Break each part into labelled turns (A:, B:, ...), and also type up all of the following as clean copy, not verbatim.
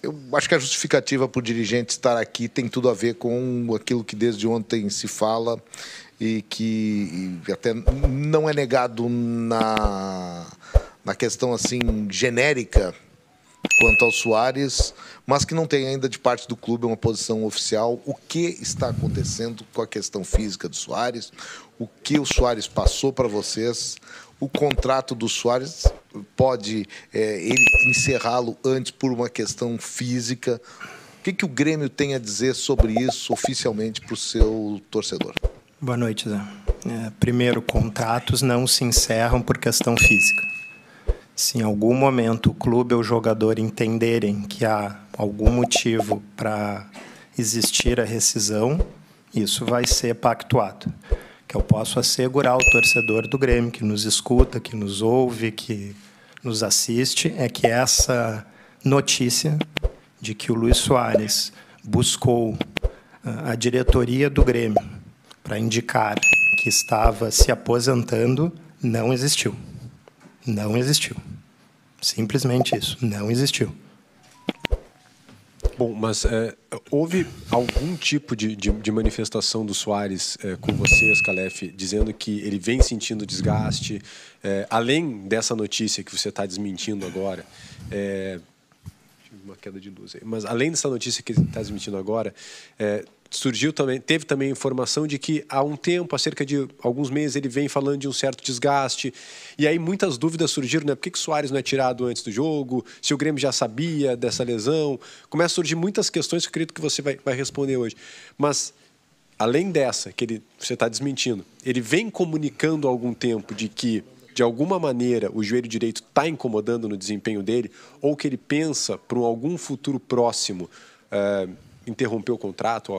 A: Eu acho que a justificativa para o dirigente estar aqui tem tudo a ver com aquilo que desde ontem se fala e que até não é negado na questão assim genérica quanto ao Soares, mas que não tem ainda de parte do clube uma posição oficial. O que está acontecendo com a questão física do Soares? O que o Soares passou para vocês? O contrato do Soares pode ele encerrá-lo antes por uma questão física? O que o Grêmio tem a dizer sobre isso oficialmente para o seu torcedor?
B: Boa noite, Zé. Primeiro, contratos não se encerram por questão física. Se em algum momento o clube ou o jogador entenderem que há algum motivo para existir a rescisão, isso vai ser pactuado. O que eu posso assegurar ao torcedor do Grêmio, que nos escuta, que nos ouve, que nos assiste, é que essa notícia de que o Luís Soares buscou a diretoria do Grêmio para indicar que estava se aposentando não existiu. Não existiu. Simplesmente isso. Não existiu.
C: Bom, mas houve algum tipo de manifestação do Soares com vocês, Calef, dizendo que ele vem sentindo desgaste, além dessa notícia que você está desmentindo agora, uma queda de luz aí, mas além dessa notícia que ele está desmentindo agora, teve também informação de que há um tempo, há cerca de alguns meses, ele vem falando de um certo desgaste, e aí muitas dúvidas surgiram, né? Por que o Soares não é tirado antes do jogo? Se o Grêmio já sabia dessa lesão? Começam a surgir muitas questões que eu acredito que você vai responder hoje. Mas, além dessa, que você está desmentindo, ele vem comunicando há algum tempo de que, de alguma maneira, o joelho direito está incomodando no desempenho dele, ou que ele pensa para algum futuro próximo interromper o contrato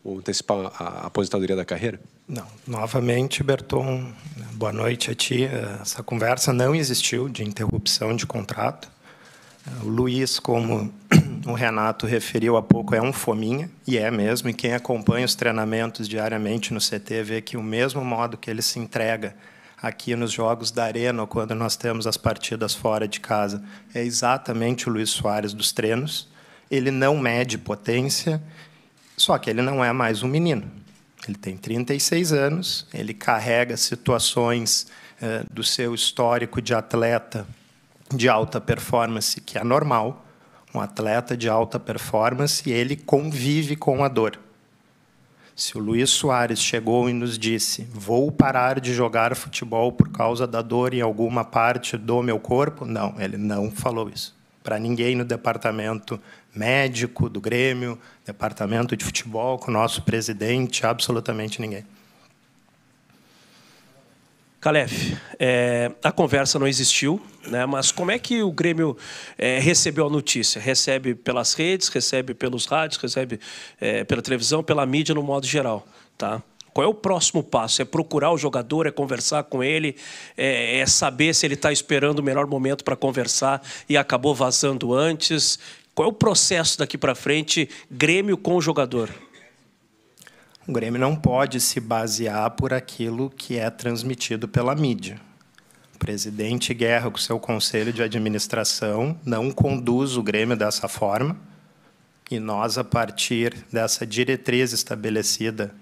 C: ou antecipar a aposentadoria da carreira?
B: Não. Novamente, Berton, boa noite a ti. Essa conversa não existiu de interrupção de contrato. O Luís, como o Renato referiu há pouco, é um fominha, e é mesmo, e quem acompanha os treinamentos diariamente no CT vê que o mesmo modo que ele se entrega aqui nos jogos da Arena, ou quando nós temos as partidas fora de casa, é exatamente o Luís Soares dos treinos. Ele não mede potência, só que ele não é mais um menino. Ele tem 36 anos, ele carrega situações do seu histórico de atleta de alta performance, que é normal. Um atleta de alta performance, ele convive com a dor. Se o Luís Soares chegou e nos disse: vou parar de jogar futebol por causa da dor em alguma parte do meu corpo, não, ele não falou isso. Para ninguém no departamento médico do Grêmio, departamento de futebol, com o nosso presidente, absolutamente ninguém.
D: Calef, a conversa não existiu, né? Mas como é que o Grêmio recebeu a notícia? Recebe pelas redes, recebe pelos rádios, recebe pela televisão, pela mídia no modo geral, tá? Qual é o próximo passo? É procurar o jogador, é conversar com ele, é saber se ele está esperando o melhor momento para conversar e acabou vazando antes? Qual é o processo daqui para frente, Grêmio com o jogador?
B: O Grêmio não pode se basear por aquilo que é transmitido pela mídia. O presidente Guerra, com seu conselho de administração, não conduz o Grêmio dessa forma, e nós, a partir dessa diretriz estabelecida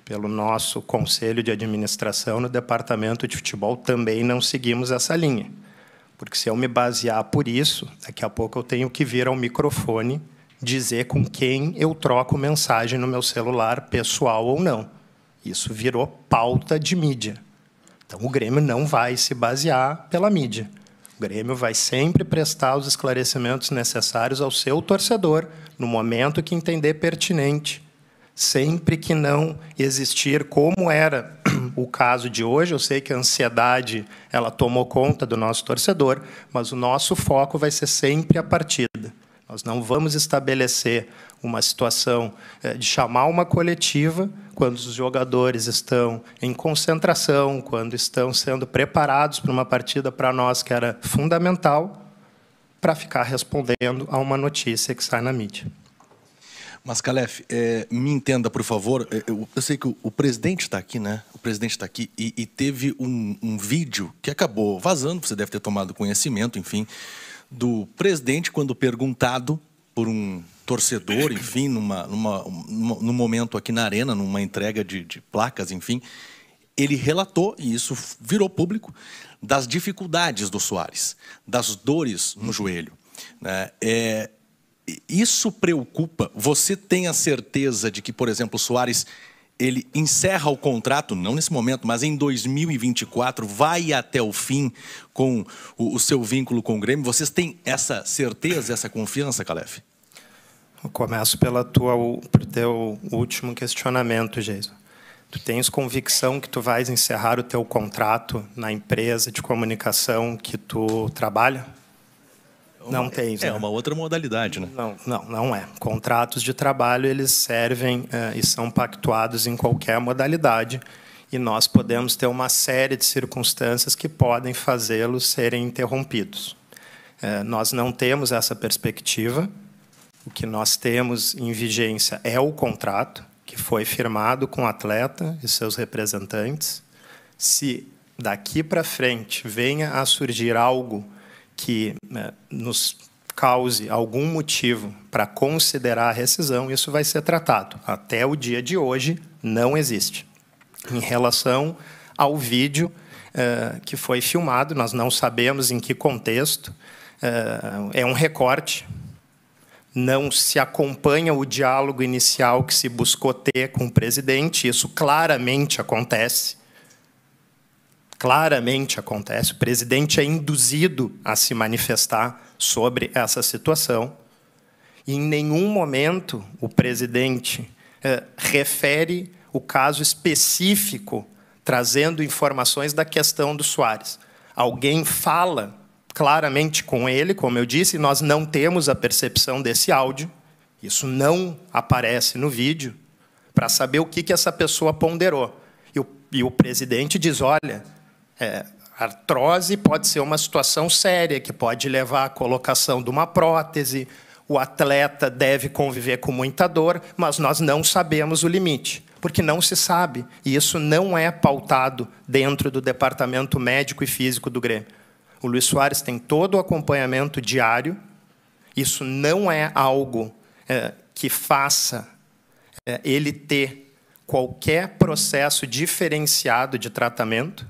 B: pelo nosso conselho de administração no departamento de futebol, também não seguimos essa linha. Porque se eu me basear por isso, daqui a pouco eu tenho que vir ao microfone dizer com quem eu troco mensagem no meu celular, pessoal ou não. Isso virou pauta de mídia. Então, o Grêmio não vai se basear pela mídia. O Grêmio vai sempre prestar os esclarecimentos necessários ao seu torcedor, no momento que entender pertinente. Sempre que não existir, como era o caso de hoje, eu sei que a ansiedade ela tomou conta do nosso torcedor, mas o nosso foco vai ser sempre a partida. Nós não vamos estabelecer uma situação de chamar uma coletiva quando os jogadores estão em concentração, quando estão sendo preparados para uma partida para nós que era fundamental, para ficar respondendo a uma notícia que sai na mídia.
E: Mas, Calef, me entenda, por favor. Eu sei que o presidente está aqui, né? O presidente está aqui e teve um vídeo que acabou vazando, você deve ter tomado conhecimento, enfim, do presidente quando perguntado por um torcedor, enfim, num momento aqui na Arena, numa entrega de placas, enfim, ele relatou, e isso virou público, das dificuldades do Soares, das dores no joelho, né? Isso preocupa? Você tem a certeza de que, por exemplo, o Soares ele encerra o contrato, não nesse momento, mas em 2024, vai até o fim com o seu vínculo com o Grêmio? Vocês têm essa certeza, essa confiança, Calef?
B: Eu começo pelo teu último questionamento, Jason. Tu tens convicção que tu vais encerrar o teu contrato na empresa de comunicação que tu trabalha? Não tens,
E: É
B: né?
E: uma outra modalidade, né?
B: Não é. Contratos de trabalho, eles servem e são pactuados em qualquer modalidade, e nós podemos ter uma série de circunstâncias que podem fazê-los serem interrompidos. Nós não temos essa perspectiva. O que nós temos em vigência é o contrato, que foi firmado com o atleta e seus representantes. Se daqui para frente venha a surgir algo que nos cause algum motivo para considerar a rescisão, isso vai ser tratado. Até o dia de hoje, não existe. Em relação ao vídeo que foi filmado, nós não sabemos em que contexto, é um recorte, não se acompanha o diálogo inicial que se buscou ter com o presidente, isso claramente acontece. Claramente acontece. O presidente é induzido a se manifestar sobre essa situação. E, em nenhum momento, o presidente refere o caso específico, trazendo informações da questão do Soares. Alguém fala claramente com ele, como eu disse, nós não temos a percepção desse áudio, isso não aparece no vídeo, para saber o que essa pessoa ponderou. E o presidente diz, olha, artrose pode ser uma situação séria, que pode levar à colocação de uma prótese, o atleta deve conviver com muita dor, mas nós não sabemos o limite, porque não se sabe, e isso não é pautado dentro do departamento médico e físico do Grêmio. O Luís Soares tem todo o acompanhamento diário, isso não é algo que faça ele ter qualquer processo diferenciado de tratamento.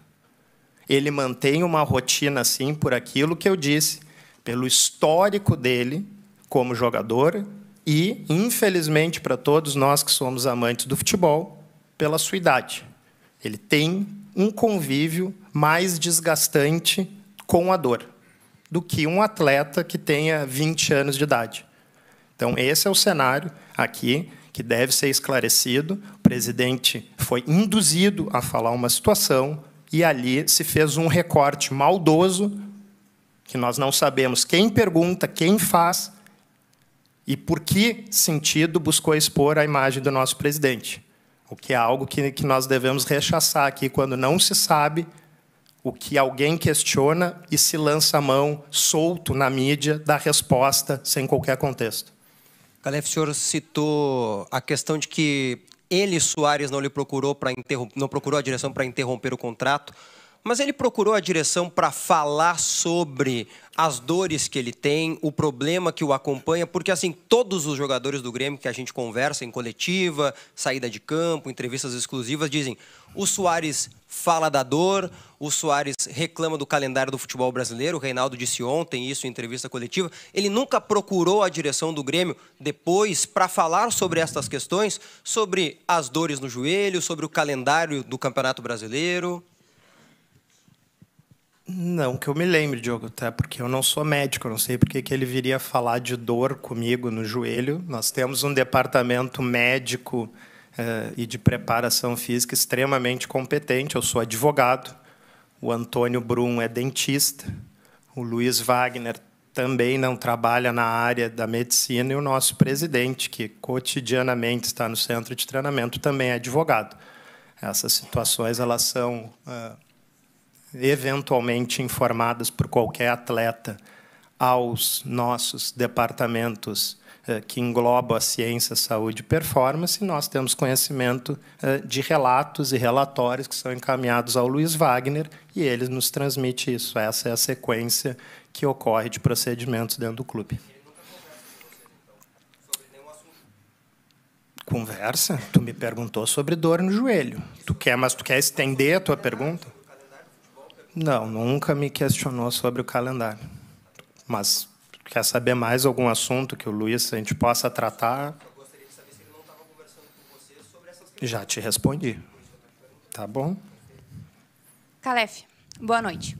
B: Ele mantém uma rotina, assim, por aquilo que eu disse, pelo histórico dele como jogador e, infelizmente, para todos nós que somos amantes do futebol, pela sua idade. Ele tem um convívio mais desgastante com a dor do que um atleta que tenha 20 anos de idade. Então, esse é o cenário aqui que deve ser esclarecido. O presidente foi induzido a falar uma situação e ali se fez um recorte maldoso, que nós não sabemos quem pergunta, quem faz e por que sentido buscou expor a imagem do nosso presidente. O que é algo que nós devemos rechaçar aqui, quando não se sabe o que alguém questiona e se lança a mão solto na mídia da resposta sem qualquer contexto.
F: Calef, o senhor citou a questão de que ele, Soares, não procurou a direção para interromper o contrato, mas ele procurou a direção para falar sobre as dores que ele tem, o problema que o acompanha, porque assim, todos os jogadores do Grêmio que a gente conversa em coletiva, saída de campo, entrevistas exclusivas, dizem: o Soares fala da dor, o Soares reclama do calendário do futebol brasileiro, o Reinaldo disse ontem isso em entrevista coletiva. Ele nunca procurou a direção do Grêmio depois para falar sobre estas questões, sobre as dores no joelho, sobre o calendário do Campeonato Brasileiro?
B: Não, que eu me lembre, Diogo, até porque eu não sou médico, eu não sei por que ele viria falar de dor comigo no joelho. Nós temos um departamento médico e de preparação física extremamente competente. Eu sou advogado, o Antônio Brum é dentista, o Luiz Wagner também não trabalha na área da medicina, e o nosso presidente, que cotidianamente está no centro de treinamento, também é advogado. Essas situações, elas são eventualmente informadas por qualquer atleta aos nossos departamentos que englobam a ciência, saúde e performance, e nós temos conhecimento de relatos e relatórios que são encaminhados ao Luiz Wagner, e ele nos transmite isso. Essa é a sequência que ocorre de procedimentos dentro do clube. Conversa? Tu me perguntou sobre dor no joelho. Mas tu quer estender a tua pergunta? Não, nunca me questionou sobre o calendário. Mas quer saber mais algum assunto que o Luiz a gente possa tratar?
F: Eu gostaria de saber se ele não estava conversando com você sobre essas questões.
B: Já te respondi. Tá bom?
G: Calef, boa noite.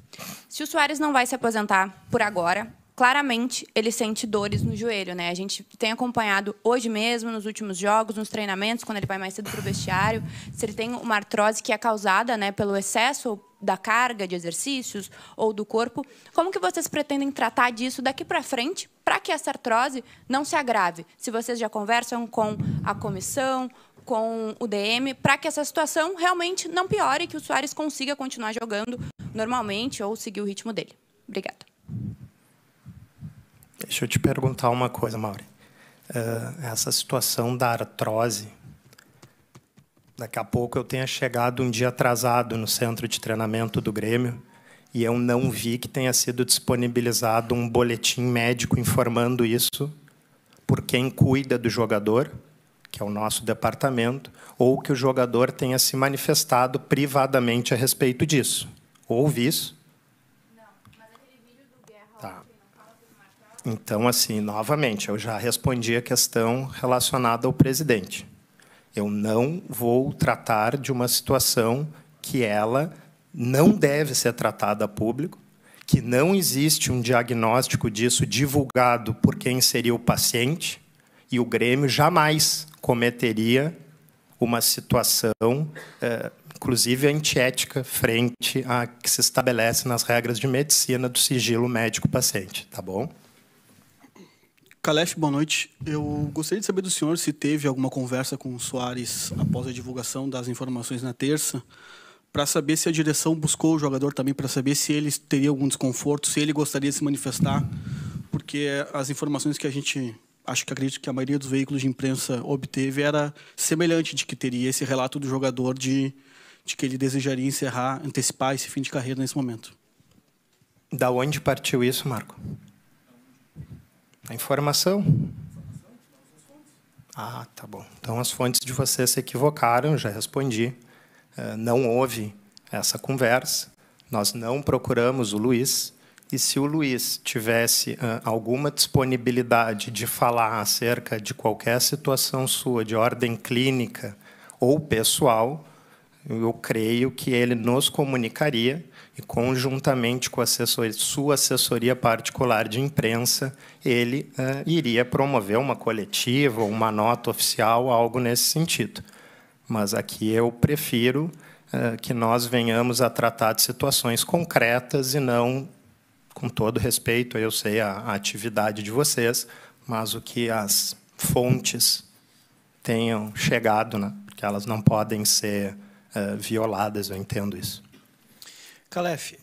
G: Se o Soares não vai se aposentar por agora, claramente ele sente dores no joelho, né? A gente tem acompanhado hoje mesmo, nos últimos jogos, nos treinamentos, quando ele vai mais cedo para o vestiário, se ele tem uma artrose que é causada, né, pelo excesso da carga de exercícios ou do corpo. Como que vocês pretendem tratar disso daqui para frente, para que essa artrose não se agrave? Se vocês já conversam com a comissão, com o DM, para que essa situação realmente não piore e que o Soares consiga continuar jogando normalmente ou seguir o ritmo dele. Obrigada.
B: Deixa eu te perguntar uma coisa, Mauri. Essa situação da artrose, daqui a pouco eu tenha chegado um dia atrasado no centro de treinamento do Grêmio e eu não vi que tenha sido disponibilizado um boletim médico informando isso por quem cuida do jogador, que é o nosso departamento, ou que o jogador tenha se manifestado privadamente a respeito disso. Houve isso?
G: Não, mas aquele vídeo do Guerra...
B: Tá. Então, assim, novamente, eu já respondi a questão relacionada ao presidente. Eu não vou tratar de uma situação que ela não deve ser tratada a público, que não existe um diagnóstico disso divulgado por quem seria o paciente, e o Grêmio jamais cometeria uma situação, inclusive antiética, frente a que se estabelece nas regras de medicina do sigilo médico-paciente. Tá bom?
H: Calef, boa noite. Eu gostaria de saber do senhor se teve alguma conversa com o Soares após a divulgação das informações na terça, para saber se a direção buscou o jogador também, para saber se ele teria algum desconforto, se ele gostaria de se manifestar, porque as informações que a gente... acredito que a maioria dos veículos de imprensa obteve era semelhante, de que teria esse relato do jogador de que ele desejaria antecipar esse fim de carreira nesse momento.
B: Da onde partiu isso, Marco? A informação? Ah, tá bom. Então, as fontes de vocês se equivocaram, já respondi. Não houve essa conversa, nós não procuramos o Luiz, e se o Luiz tivesse alguma disponibilidade de falar acerca de qualquer situação sua, de ordem clínica ou pessoal, eu creio que ele nos comunicaria e, conjuntamente com a sua assessoria particular de imprensa, ele iria promover uma coletiva, uma nota oficial, algo nesse sentido. Mas aqui eu prefiro que nós venhamos a tratar de situações concretas e não... Com todo respeito, eu sei a atividade de vocês, mas o que as fontes tenham chegado, né? Porque elas não podem ser violadas, eu entendo isso.
I: Calef,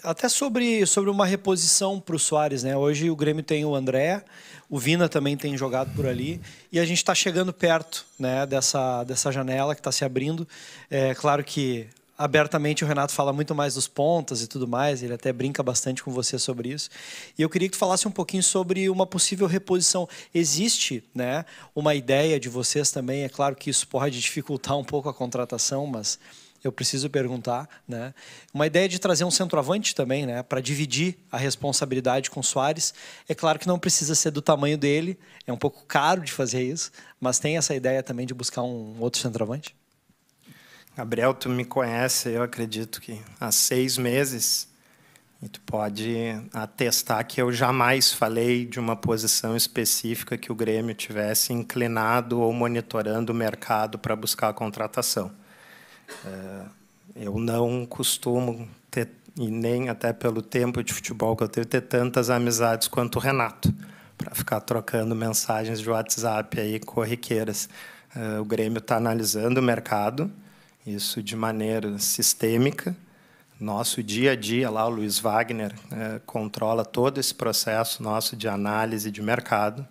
I: até sobre uma reposição para o Soares, né? Hoje o Grêmio tem o André, o Vina também tem jogado por ali, e a gente está chegando perto, né, dessa janela que está se abrindo. É claro que abertamente o Renato fala muito mais dos pontas e tudo mais, ele até brinca bastante com você sobre isso. E eu queria que tu falasse um pouquinho sobre uma possível reposição. Existe, né, uma ideia de vocês também, é claro que isso pode dificultar um pouco a contratação, mas eu preciso perguntar, né, uma ideia de trazer um centroavante também, né, para dividir a responsabilidade com o Soares. É claro que não precisa ser do tamanho dele, é um pouco caro de fazer isso, mas tem essa ideia também de buscar um outro centroavante?
B: Gabriel, tu me conhece, eu acredito que há 6 meses, e tu pode atestar que eu jamais falei de uma posição específica que o Grêmio tivesse inclinado ou monitorando o mercado para buscar a contratação. Eu não costumo ter, e nem até pelo tempo de futebol que eu tenho, ter tantas amizades quanto o Renato, para ficar trocando mensagens de WhatsApp aí corriqueiras. O Grêmio está analisando o mercado, isso de maneira sistêmica. Nosso dia a dia, lá o Luiz Wagner controla todo esse processo nosso de análise de mercado.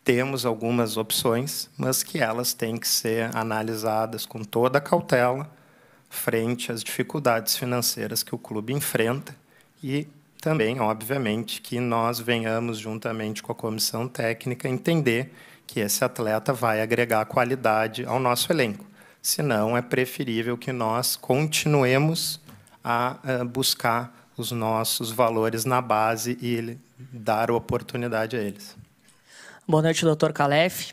B: Temos algumas opções, mas que elas têm que ser analisadas com toda a cautela frente às dificuldades financeiras que o clube enfrenta e também, obviamente, que nós venhamos, juntamente com a comissão técnica, entender que esse atleta vai agregar qualidade ao nosso elenco. Senão, é preferível que nós continuemos a buscar os nossos valores na base e dar oportunidade a eles.
J: Boa noite, doutor Calef.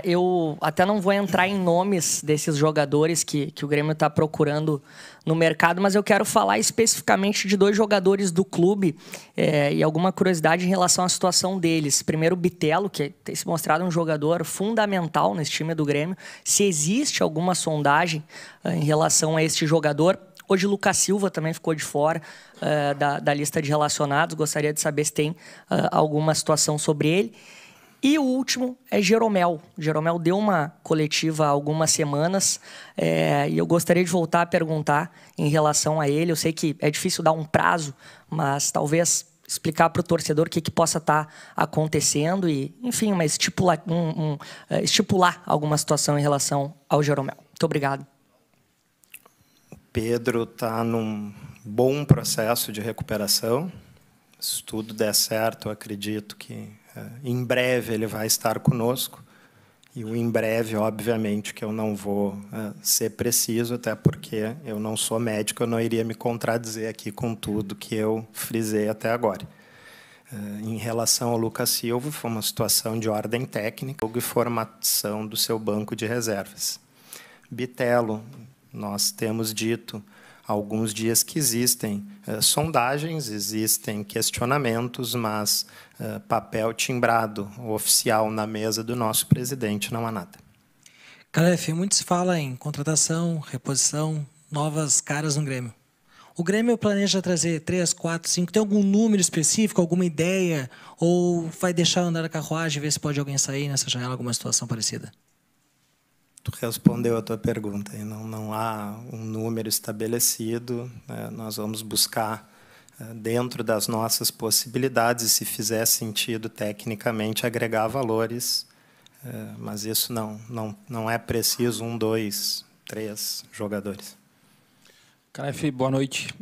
J: Eu até não vou entrar em nomes desses jogadores que o Grêmio está procurando no mercado, mas eu quero falar especificamente de 2 jogadores do clube e alguma curiosidade em relação à situação deles. Primeiro, o Bitelo, que tem se mostrado um jogador fundamental nesse time do Grêmio. Se existe alguma sondagem em relação a este jogador. Hoje, o Lucas Silva também ficou de fora da lista de relacionados. Gostaria de saber se tem alguma situação sobre ele. E o último é Jeromel. Jeromel deu uma coletiva há algumas semanas e eu gostaria de voltar a perguntar em relação a ele. Eu sei que é difícil dar um prazo, mas talvez explicar para o torcedor o que possa estar acontecendo e, enfim, mas estipular alguma situação em relação ao Jeromel. Muito obrigado.
B: Pedro está num bom processo de recuperação. Se tudo der certo, eu acredito que em breve ele vai estar conosco. E o em breve, obviamente, que eu não vou ser preciso, até porque eu não sou médico, eu não iria me contradizer aqui com tudo que eu frisei até agora. Em relação ao Lucas Silva, foi uma situação de ordem técnica e formação do seu banco de reservas. Bitelo, nós temos dito há alguns dias que existem sondagens, existem questionamentos, mas papel timbrado oficial na mesa do nosso presidente não há nada.
K: Calef, muito se fala em contratação, reposição, novas caras no Grêmio. O Grêmio planeja trazer 3, 4, 5, tem algum número específico, alguma ideia? Ou vai deixar andar a carruagem e ver se pode alguém sair nessa janela, alguma situação parecida?
B: Tu respondeu a tua pergunta. Não há um número estabelecido. Nós vamos buscar dentro das nossas possibilidades e, se fizer sentido tecnicamente, agregar valores. Mas isso não é preciso 1, 2, 3 jogadores.
L: Calef, boa noite.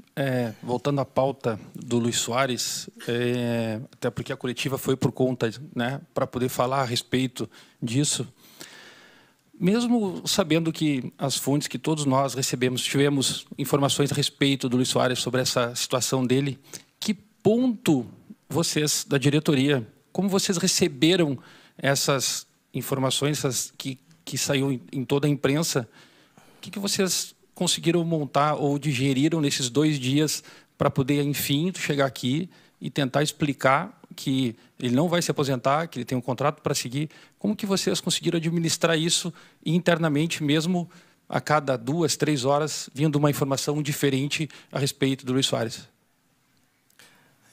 L: Voltando à pauta do Luís Soares, até porque a coletiva foi por conta, né, para poder falar a respeito disso. Mesmo sabendo que as fontes que todos nós tivemos informações a respeito do Luís Soares sobre essa situação dele, que ponto vocês, da diretoria, como vocês receberam essas informações que saiu em toda a imprensa? O que vocês conseguiram montar ou digeriram nesses 2 dias para poder, enfim, chegar aqui e tentar explicar que ele não vai se aposentar, que ele tem um contrato para seguir? Como que vocês conseguiram administrar isso internamente, mesmo a cada 2, 3 horas, vindo uma informação diferente a respeito do Luís Soares?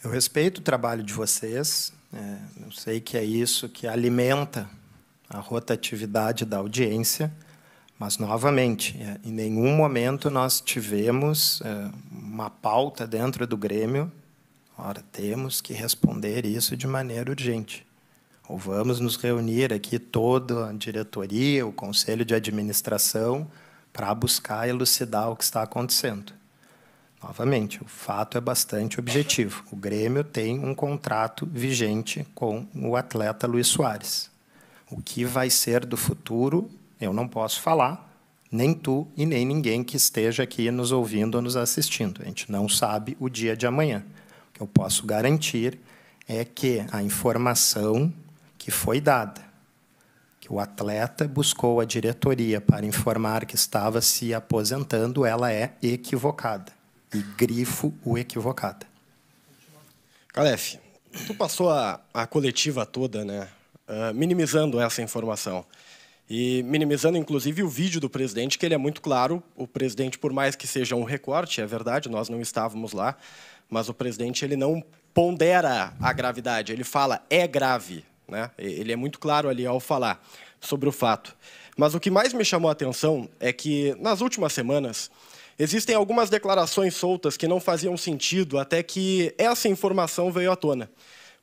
B: Eu respeito o trabalho de vocês. Eu sei que é isso que alimenta a rotatividade da audiência, mas, novamente, em nenhum momento nós tivemos uma pauta dentro do Grêmio. Ora, temos que responder isso de maneira urgente. Ou vamos nos reunir aqui toda a diretoria, o conselho de administração, para buscar elucidar o que está acontecendo. Novamente, o fato é bastante objetivo. O Grêmio tem um contrato vigente com o atleta Luís Soares. O que vai ser do futuro, eu não posso falar, nem tu e nem ninguém que esteja aqui nos ouvindo ou nos assistindo. A gente não sabe o dia de amanhã. O que eu posso garantir é que a informação que foi dada, que o atleta buscou a diretoria para informar que estava se aposentando, ela é equivocada. E grifo o equivocada.
M: Calef, tu passou a coletiva toda, né, minimizando essa informação. E minimizando, inclusive, o vídeo do presidente, que ele é muito claro. O presidente, por mais que seja um recorte, é verdade, nós não estávamos lá, mas o presidente ele não pondera a gravidade, ele fala, é grave. Né? Ele é muito claro ali ao falar sobre o fato. Mas o que mais me chamou a atenção é que, nas últimas semanas, existem algumas declarações soltas que não faziam sentido até que essa informação veio à tona.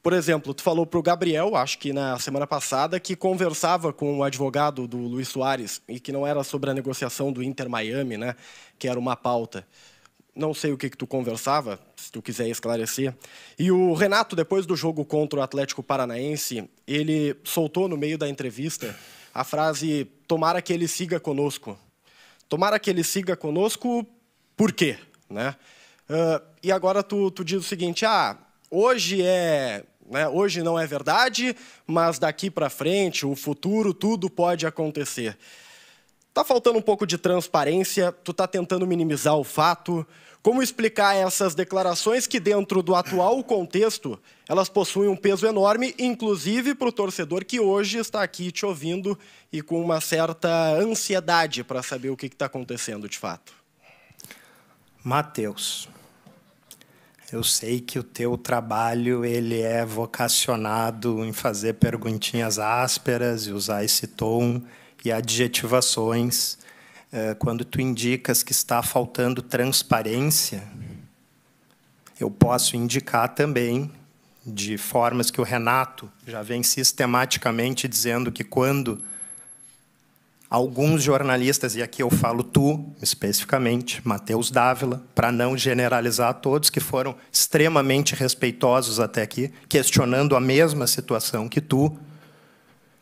M: Por exemplo, tu falou para o Gabriel, acho que na semana passada, que conversava com o advogado do Luís Soares e que não era sobre a negociação do Inter Miami, né, que era uma pauta. não sei o que tu conversava, se tu quiser esclarecer. E o Renato, depois do jogo contra o Atlético Paranaense, ele soltou no meio da entrevista a frase: tomara que ele siga conosco. Tomara que ele siga conosco, por quê? Né? E agora tu diz o seguinte: hoje hoje não é verdade, mas daqui para frente, o futuro, tudo pode acontecer. Tá faltando um pouco de transparência, tu tá tentando minimizar o fato. Como explicar essas declarações que, dentro do atual contexto, elas possuem um peso enorme, inclusive para o torcedor que hoje está aqui te ouvindo e com uma certa ansiedade para saber o que está acontecendo de fato?
B: Matheus, eu sei que o teu trabalho ele é vocacionado em fazer perguntinhas ásperas e usar esse tom e adjetivações. Quando tu indicas que está faltando transparência, eu posso indicar também, de formas que o Renato já vem sistematicamente dizendo que quando alguns jornalistas, e aqui eu falo tu, especificamente, Matheus Dávila, para não generalizar todos, que foram extremamente respeitosos até aqui, questionando a mesma situação que tu,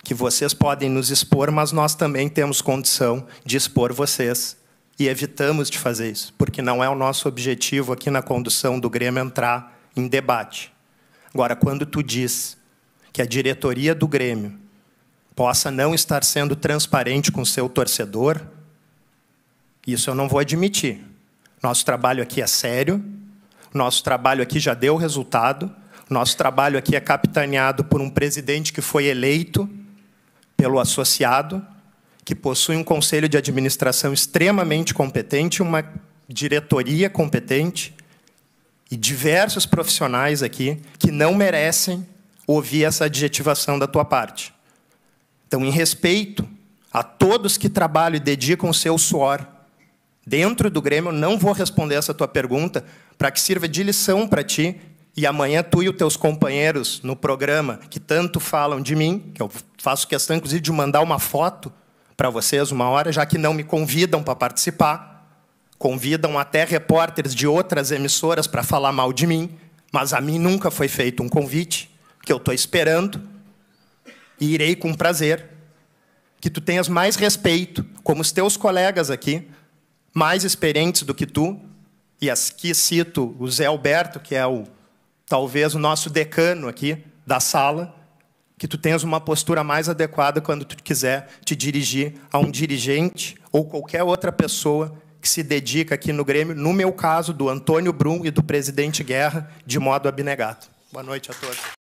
B: que vocês podem nos expor, mas nós também temos condição de expor vocês. E evitamos de fazer isso, porque não é o nosso objetivo aqui na condução do Grêmio entrar em debate. Agora, quando tu diz que a diretoria do Grêmio possa não estar sendo transparente com o seu torcedor, isso eu não vou admitir. Nosso trabalho aqui é sério, nosso trabalho aqui já deu resultado, nosso trabalho aqui é capitaneado por um presidente que foi eleito pelo associado, que possui um conselho de administração extremamente competente, uma diretoria competente e diversos profissionais aqui que não merecem ouvir essa adjetivação da tua parte. Então, em respeito a todos que trabalham e dedicam o seu suor dentro do Grêmio, eu não vou responder essa tua pergunta para que sirva de lição para ti. E amanhã tu e os teus companheiros no programa que tanto falam de mim, que eu faço questão, inclusive, de mandar uma foto para vocês uma hora, já que não me convidam para participar, convidam até repórteres de outras emissoras para falar mal de mim, mas a mim nunca foi feito um convite, que eu estou esperando, e irei com prazer, que tu tenhas mais respeito, como os teus colegas aqui, mais experientes do que tu, e aqui cito o Zé Alberto, que é talvez o nosso decano aqui da sala, que tu tenhas uma postura mais adequada quando tu quiser te dirigir a um dirigente ou qualquer outra pessoa que se dedica aqui no Grêmio, no meu caso, do Antônio Brum e do presidente Guerra, de modo abnegado. Boa noite a todos.